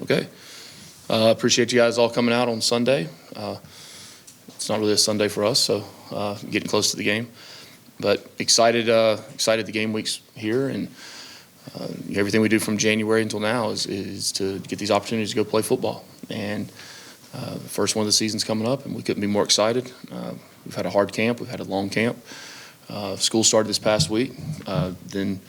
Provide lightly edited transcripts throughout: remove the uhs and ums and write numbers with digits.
Okay. Appreciate you guys all coming out on Sunday. It's not really a Sunday for us, so getting close to the game. But excited the game week's here, and everything we do from January until now is to get these opportunities to go play football. And the first one of the season's coming up, and we couldn't be more excited. We've had a hard camp. We've had a long camp. School started this past week. Then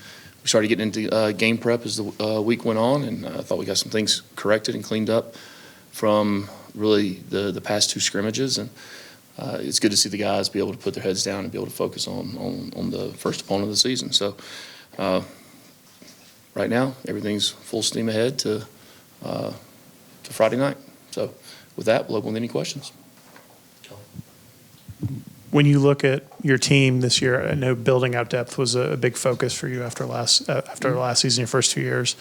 we started getting into game prep as the week went on, and I thought we got some things corrected and cleaned up from really the past two scrimmages. And it's good to see the guys be able to put their heads down and be able to focus on the first opponent of the season. So right now, everything's full steam ahead to Friday night. So with that, we'll open with any questions. When you look at your team this year, I know building out depth was a big focus for you after last season, your first 2 years.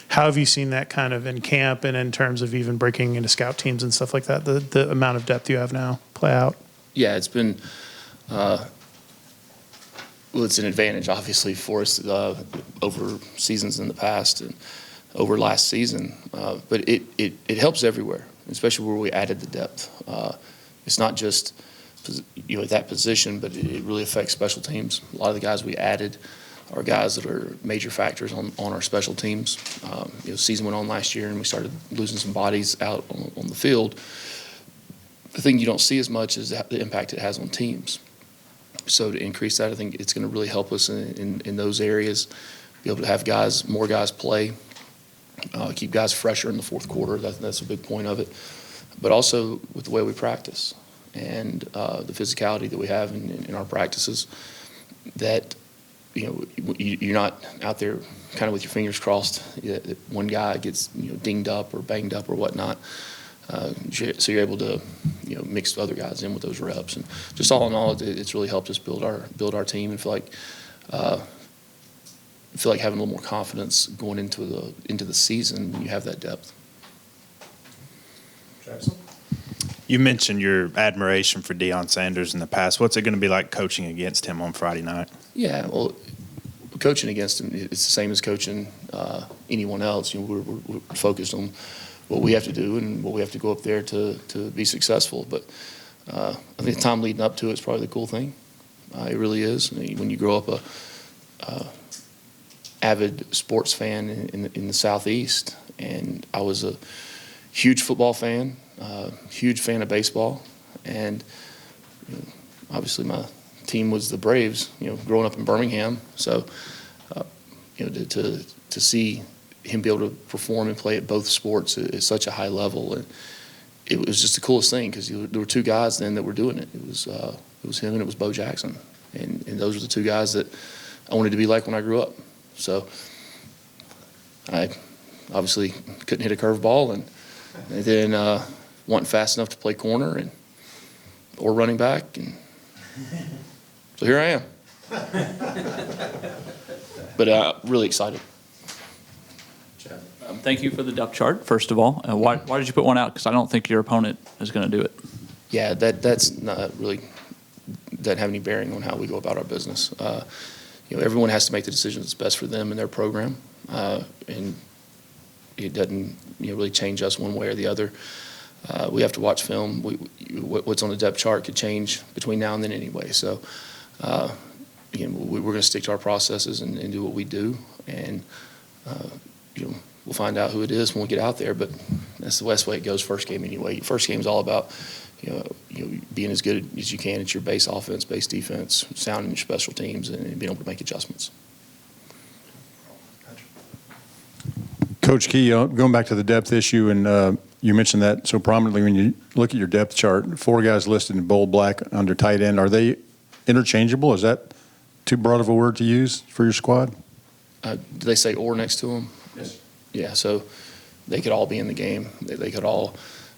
How have you seen that kind of in camp and in terms of even breaking into scout teams and stuff like that, the amount of depth you have now play out? Yeah, it's been it's an advantage, obviously, for us over seasons in the past and over last season. But it helps everywhere, especially where we added the depth. It's not just at that position, but it really affects special teams. A lot of the guys we added are guys that are major factors on our special teams. Season went on last year, and we started losing some bodies out on the field. The thing you don't see as much is the impact it has on teams. So to increase that, I think it's going to really help us in those areas, be able to have more guys play, keep guys fresher in the fourth quarter. That's a big point of it. But also with the way we practice and the physicality that we have in our practices, that you're not out there kind of with your fingers crossed that one guy gets dinged up or banged up or whatnot. So you're able to mix other guys in with those reps, and just all in all, it's really helped us build our team and feel like having a little more confidence going into the season when you have that depth. Jackson? You mentioned your admiration for Deion Sanders in the past. What's it going to be like coaching against him on Friday night? Yeah, well, coaching against him, it's the same as coaching anyone else. We're focused on what we have to do and what we have to go up there to be successful. But I think the time leading up to it is probably the cool thing. It really is. I mean, when you grow up a avid sports fan in the Southeast, and I was a huge football fan, huge fan of baseball, and obviously my team was the Braves. Growing up in Birmingham, so to see him be able to perform and play at both sports at such a high level, and it was just the coolest thing because there were two guys then that were doing it. It was him and it was Bo Jackson, and those were the two guys that I wanted to be like when I grew up. So I obviously couldn't hit a curveball, and then wasn't fast enough to play corner or running back, and so here I am. But really excited. Thank you for the depth chart, first of all. Why did you put one out? Because I don't think your opponent is going to do it. Yeah, that's not really doesn't have any bearing on how we go about our business. Everyone has to make the decision that's best for them and their program, and it doesn't really change us one way or the other. We have to watch film. What's on the depth chart could change between now and then anyway. So again, we're going to stick to our processes and do what we do, and we'll find out who it is when we get out there. But that's the best way it goes first game anyway. First game is all about being as good as you can at your base offense, base defense, sounding your special teams, and being able to make adjustments. Coach Key, going back to the depth issue, and you mentioned that so prominently when you look at your depth chart, 4 guys listed in bold black under tight end. Are they interchangeable? Is that too broad of a word to use for your squad? Do they say "or" next to them? Yes. Yeah, so they could all be in the game. They could all.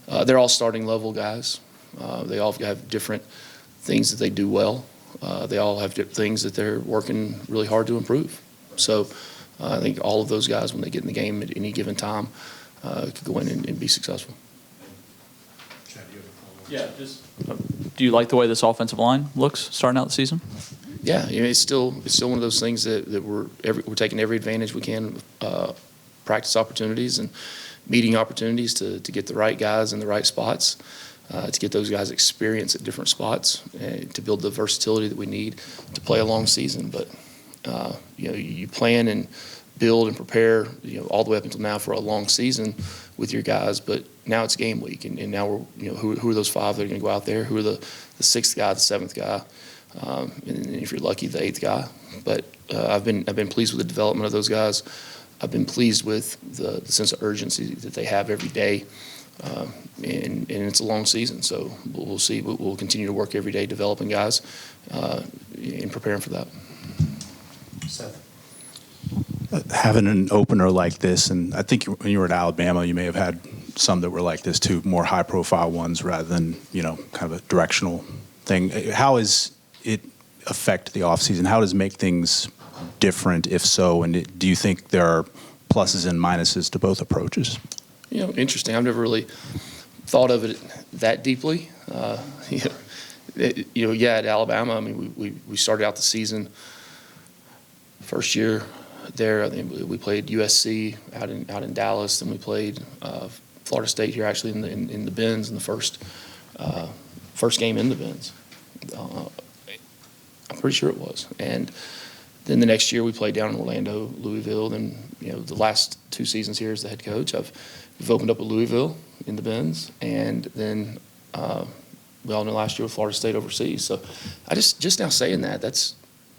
They're all starting level guys. They all have different things that they do well. They all have different things that they're working really hard to improve. So I think all of those guys, when they get in the game at any given time, could go in and be successful. Yeah, do you like the way this offensive line looks starting out the season? Yeah, it's still one of those things that we're taking every advantage we can, practice opportunities, and meeting opportunities to get the right guys in the right spots, to get those guys experience at different spots, and to build the versatility that we need to play a long season. But you plan and build and prepare, all the way up until now for a long season with your guys. But now it's game week, and now we're, who are those five that are going to go out there? Who are the sixth guy, the seventh guy, and if you're lucky, the eighth guy. But I've been pleased with the development of those guys. I've been pleased with the sense of urgency that they have every day, and it's a long season. So we'll see. We'll continue to work every day developing guys and preparing for that. Having an opener like this, and I think when you were at Alabama, you may have had some that were like this too, more high-profile ones rather than, kind of a directional thing. How does it affect the offseason? How does it make things different, if so? And do you think there are pluses and minuses to both approaches? Interesting. I've never really thought of it that deeply. At Alabama, I mean, we started out the season first year there. I think we played USC out in Dallas, and we played Florida State here actually in the Benz in the first game in the Benz. I'm pretty sure it was. And then the next year we played down in Orlando, Louisville. Then the last 2 seasons here as the head coach, we've opened up at Louisville in the Benz, and then we all know last year with Florida State overseas. So I just now saying that's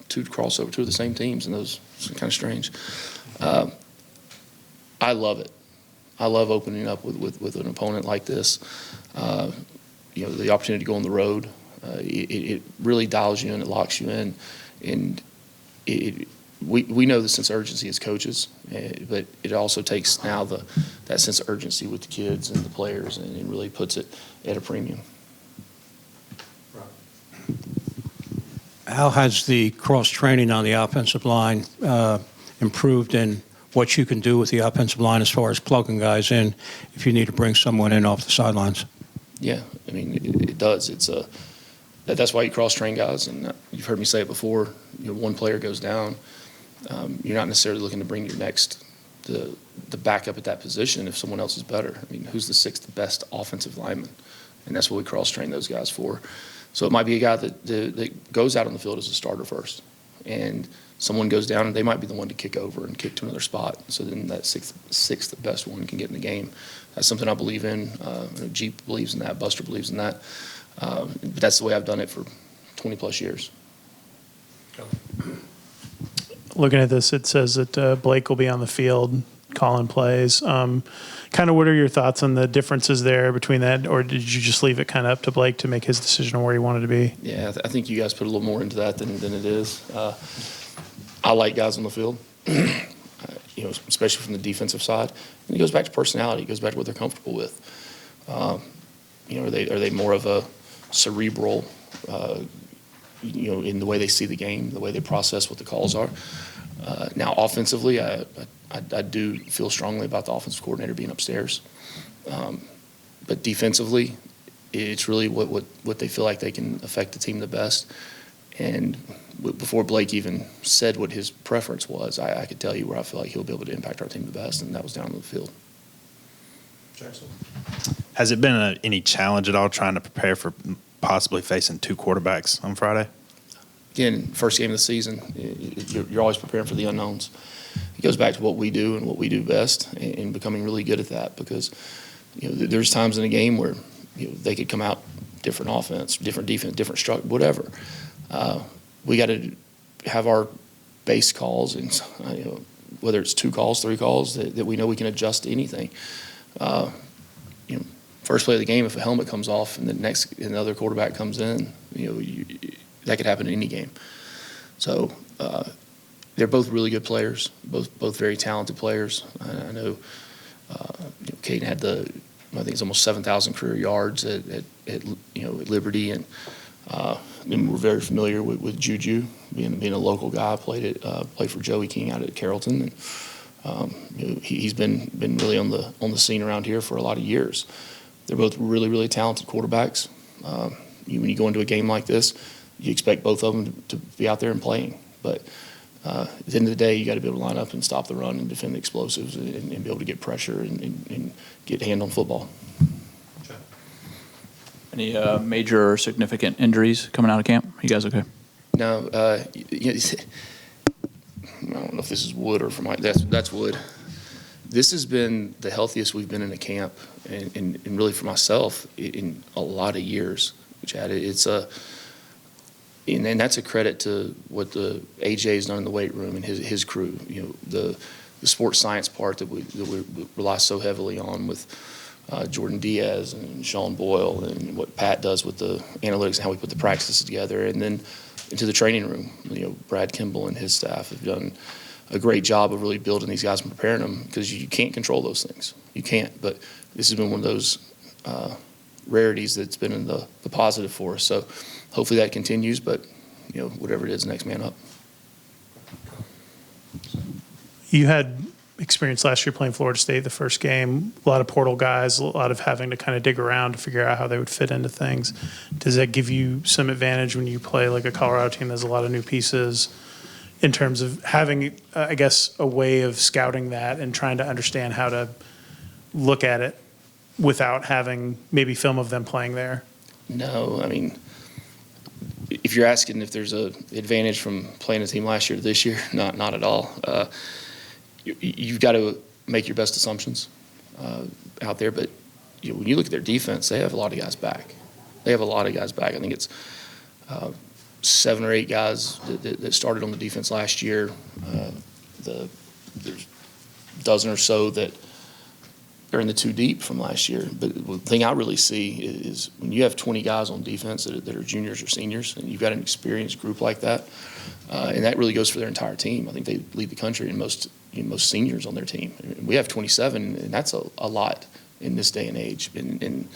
2 crossover, 2 of the same teams, and those are kind of strange. I love it. I love opening up with an opponent like this. The opportunity to go on the road, it really dials you in, it locks you in, and we know the sense of urgency as coaches, but it also takes now that sense of urgency with the kids and the players, and it really puts it at a premium. How has the cross-training on the offensive line improved in what you can do with the offensive line as far as plugging guys in if you need to bring someone in off the sidelines? Yeah, I mean, it does. That's why you cross-train guys, and you've heard me say it before. One player goes down, you're not necessarily looking to bring your next the backup at that position if someone else is better. I mean, who's the 6th best offensive lineman? And that's what we cross-train those guys for. So it might be a guy that goes out on the field as a starter first, and someone goes down, and they might be the one to kick over and kick to another spot. So then that sixth best one can get in the game. That's something I believe in. Jeep believes in that. Buster believes in that. But that's the way I've done it for 20-plus years. Looking at this, it says that Blake will be on the field calling plays. Kind of what are your thoughts on the differences there between that, or did you just leave it kind of up to Blake to make his decision on where he wanted to be? Yeah, I think you guys put a little more into that than it is. I like guys on the field, especially from the defensive side. And it goes back to personality. It goes back to what they're comfortable with. Are they more of a cerebral, in the way they see the game, the way they process what the calls are? Now, offensively, I do feel strongly about the offensive coordinator being upstairs. But defensively, it's really what they feel like they can affect the team the best. And before Blake even said what his preference was, I could tell you where I feel like he'll be able to impact our team the best, and that was down on the field. Jackson. Has it been any challenge at all trying to prepare for possibly facing 2 quarterbacks on Friday? Again, first game of the season, you're always preparing for the unknowns. It goes back to what we do and what we do best, and becoming really good at that, because there's times in a game where they could come out different offense, different defense, different structure, whatever. We got to have our base calls, and whether it's 2 calls, 3 calls, that we know we can adjust to anything. First play of the game, if a helmet comes off and another quarterback comes in, that could happen in any game. So they're both really good players, both very talented players. I know Caden had I think it's almost 7,000 career yards at Liberty, and we're very familiar with Juju, being a local guy. Played for Joey King out at Carrollton, and he's been really on the scene around here for a lot of years. They're both really, really talented quarterbacks. When you go into a game like this, you expect both of them to be out there and playing. But at the end of the day, you got to be able to line up and stop the run and defend the explosives and be able to get pressure and get a hand on football. Any major or significant injuries coming out of camp? You guys okay? No, I don't know if this is wood or from that's wood. This has been the healthiest we've been in a camp, and really for myself in a lot of years. Chad, it's and that's a credit to what the AJ has done in the weight room and his crew. The sports science part that we rely so heavily on with Jordan Diaz and Sean Boyle, and what Pat does with the analytics and how we put the practices together, and then into the training room. Brad Kimball and his staff have done a great job of really building these guys and preparing them, because you can't control those things. You can't, but this has been one of those rarities that's been in the positive for us. So hopefully that continues, but whatever it is, next man up. You had experience last year playing Florida State the first game, a lot of portal guys, a lot of having to kind of dig around to figure out how they would fit into things. Does that give you some advantage when you play like a Colorado team that has a lot of new pieces, in terms of having, I guess, a way of scouting that and trying to understand how to look at it without having maybe film of them playing there? No, I mean, if you're asking if there's an advantage from playing a team last year to this year, not at all. You've got to make your best assumptions out there. But when you look at their defense, they have a lot of guys back. I think it's 7 or 8 guys that started on the defense last year. There's a dozen or so that are in the 2 deep from last year. But the thing I really see is when you have 20 guys on defense that are juniors or seniors, and you've got an experienced group like that, and that really goes for their entire team. I think they lead the country in most seniors on their team. We have 27, and that's a lot in this day and age. And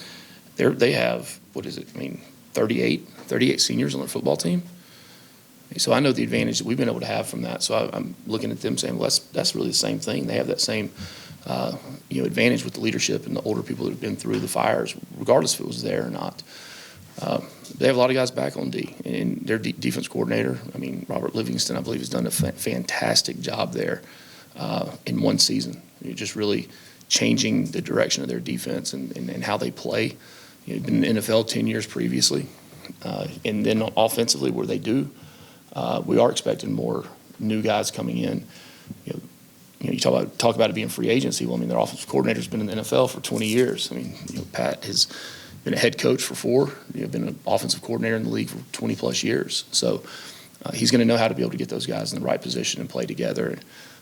they have, 38 seniors on their football team. So I know the advantage that we've been able to have from that. So I'm looking at them saying, well, that's really the same thing. They have that same advantage with the leadership and the older people that have been through the fires, regardless if it was there or not. They have a lot of guys back on D, and their defense coordinator, Robert Livingston, I believe, has done a fantastic job there in one season. Just really changing the direction of their defense and how they play. He'd been in the NFL 10 years previously. And then offensively, where they do, we are expecting more new guys coming in. You talk about it being free agency. Well, their offensive coordinator's been in the NFL for 20 years. Pat has been a head coach for 4. Been an offensive coordinator in the league for 20-plus years. So he's going to know how to be able to get those guys in the right position and play together.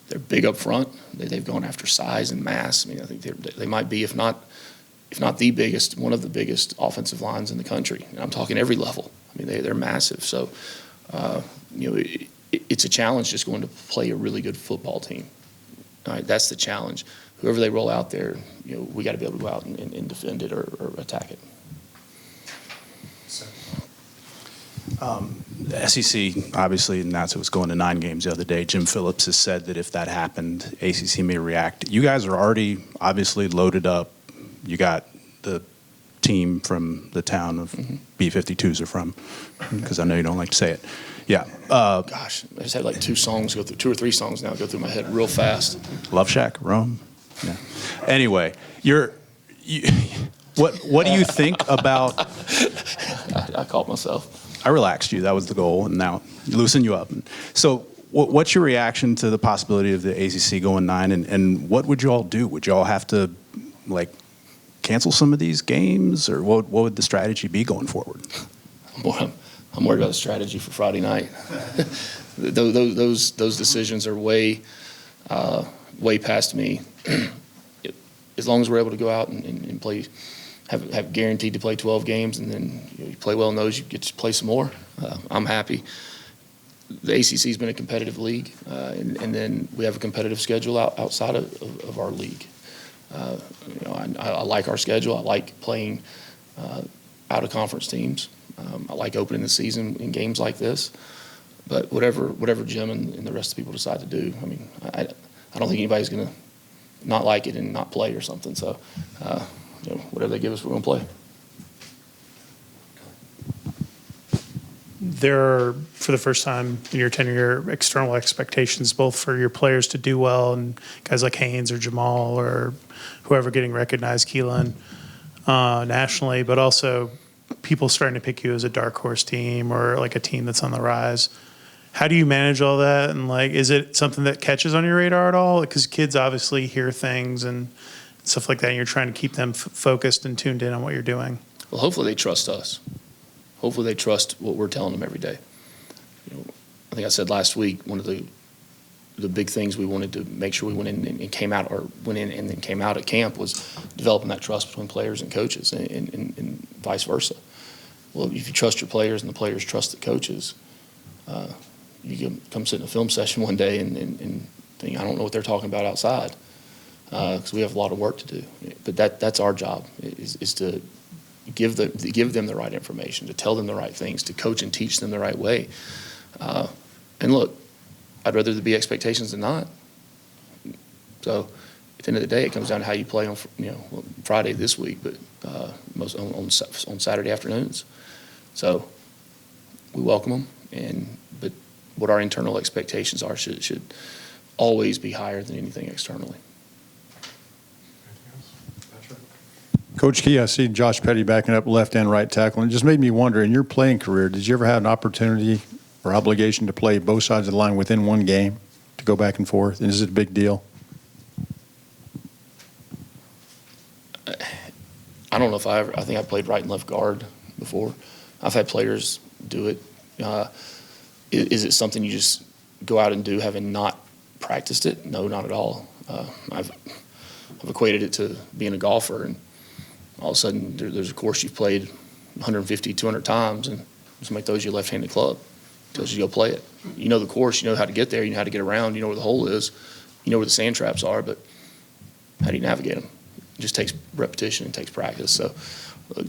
They're big up front. They've gone after size and mass. I think they might be, if not the biggest, one of the biggest offensive lines in the country. And I'm talking every level. They're massive. So, it's a challenge just going to play a really good football team. All right, that's the challenge. Whoever they roll out there, we got to be able to go out and defend it or attack it. The SEC obviously announced it was going to 9 games the other day. Jim Phillips has said that if that happened, ACC may react. You guys are already obviously loaded up. You got the team from the town of B-52s are from, because I know you don't like to say it. Yeah. Gosh, I just had like 2 or 3 songs now go through my head real fast. Love Shack, Rome. Yeah. Anyway, what do you think about? I caught myself. I relaxed you. That was the goal, and now loosen you up. So, what's your reaction to the possibility of the ACC going 9? And what would you all do? Would you all have to cancel some of these games, or what would the strategy be going forward? I'm worried about the strategy for Friday night. Those decisions are way past me. As long as we're able to go out and play, have guaranteed to play 12 games, and then you play well in those, you get to play some more. I'm happy. The ACC's been a competitive league, and then we have a competitive schedule outside of our league. I like our schedule. I like playing out-of-conference teams. I like opening the season in games like this. But whatever Jim and the rest of the people decide to do, I don't think anybody's going to not like it and not play or something. So, whatever they give us, we're going to play. there are, for the first time in your tenure, external expectations both for your players to do well and guys like Haynes or Jamal or whoever getting recognized, Keelan, nationally, but also people starting to pick you as a dark horse team or like a team that's on the rise. How do you manage all that? And like, is it something that catches on your radar at all? Because kids obviously hear things and stuff like that, and you're trying to keep them focused and tuned in on what you're doing. Well, hopefully they trust us. Hopefully they trust what we're telling them every day. I think I said last week, one of the big things we wanted to make sure we went in and came out, or went in and then came out at camp, was developing that trust between players and coaches, and vice versa. Well, if you trust your players and the players trust the coaches, you can come sit in a film session one day and think, I don't know what they're talking about outside, because we have a lot of work to do. But that's our job, is to give them the right information, to tell them the right things, to coach and teach them the right way. And look, I'd rather there be expectations than not. So at the end of the day, it comes down to how you play on Friday this week, but most on Saturday afternoons. So we welcome them, but what our internal expectations are should always be higher than anything externally. Coach Key, I see Josh Petty backing up left and right tackle, and it just made me wonder, in your playing career, did you ever have an opportunity or obligation to play both sides of the line within one game, to go back and forth? And is it a big deal? I don't know if I think I played right and left guard before. I've had players do it. Is it something you just go out and do having not practiced it? No, not at all. I've equated it to being a golfer, and all of a sudden there's a course you've played 150, 200 times, and somebody throws you a left-handed club, tells you to go play it. You know the course, you know how to get there, you know how to get around, you know where the hole is, you know where the sand traps are, but how do you navigate them? It just takes repetition and takes practice. So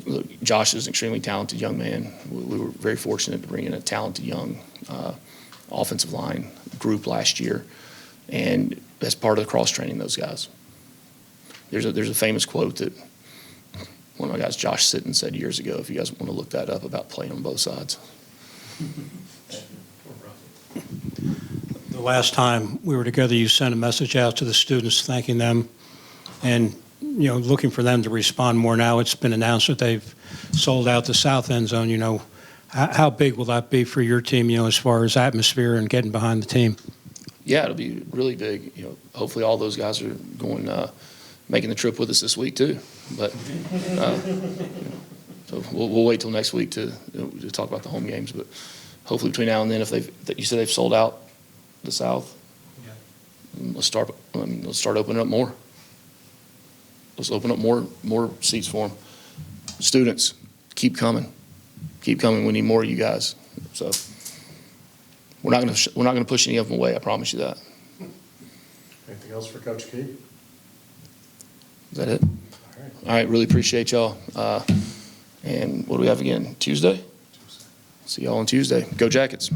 look, Josh is an extremely talented young man. We were very fortunate to bring in a talented young offensive line group last year, and that's part of the cross-training those guys. There's a famous quote that one of my guys, Josh Sitton, said years ago, if you guys want to look that up, about playing on both sides. The last time we were together, you sent a message out to the students thanking them and, looking for them to respond more. Now it's been announced that they've sold out the south end zone. How big will that be for your team, as far as atmosphere and getting behind the team? Yeah, it'll be really big. Hopefully all those guys are going, making the trip with us this week too. But so we'll wait till next week to talk about the home games. But hopefully between now and then, you said they've sold out the south, let's start opening up more. Let's open up more seats for them. Students, keep coming. Keep coming. We need more of you guys. So we're not going to push any of them away. I promise you that. Anything else for Coach Key? Is that it? All right. Really appreciate y'all. And what do we have again? Tuesday? See y'all on Tuesday. Go Jackets.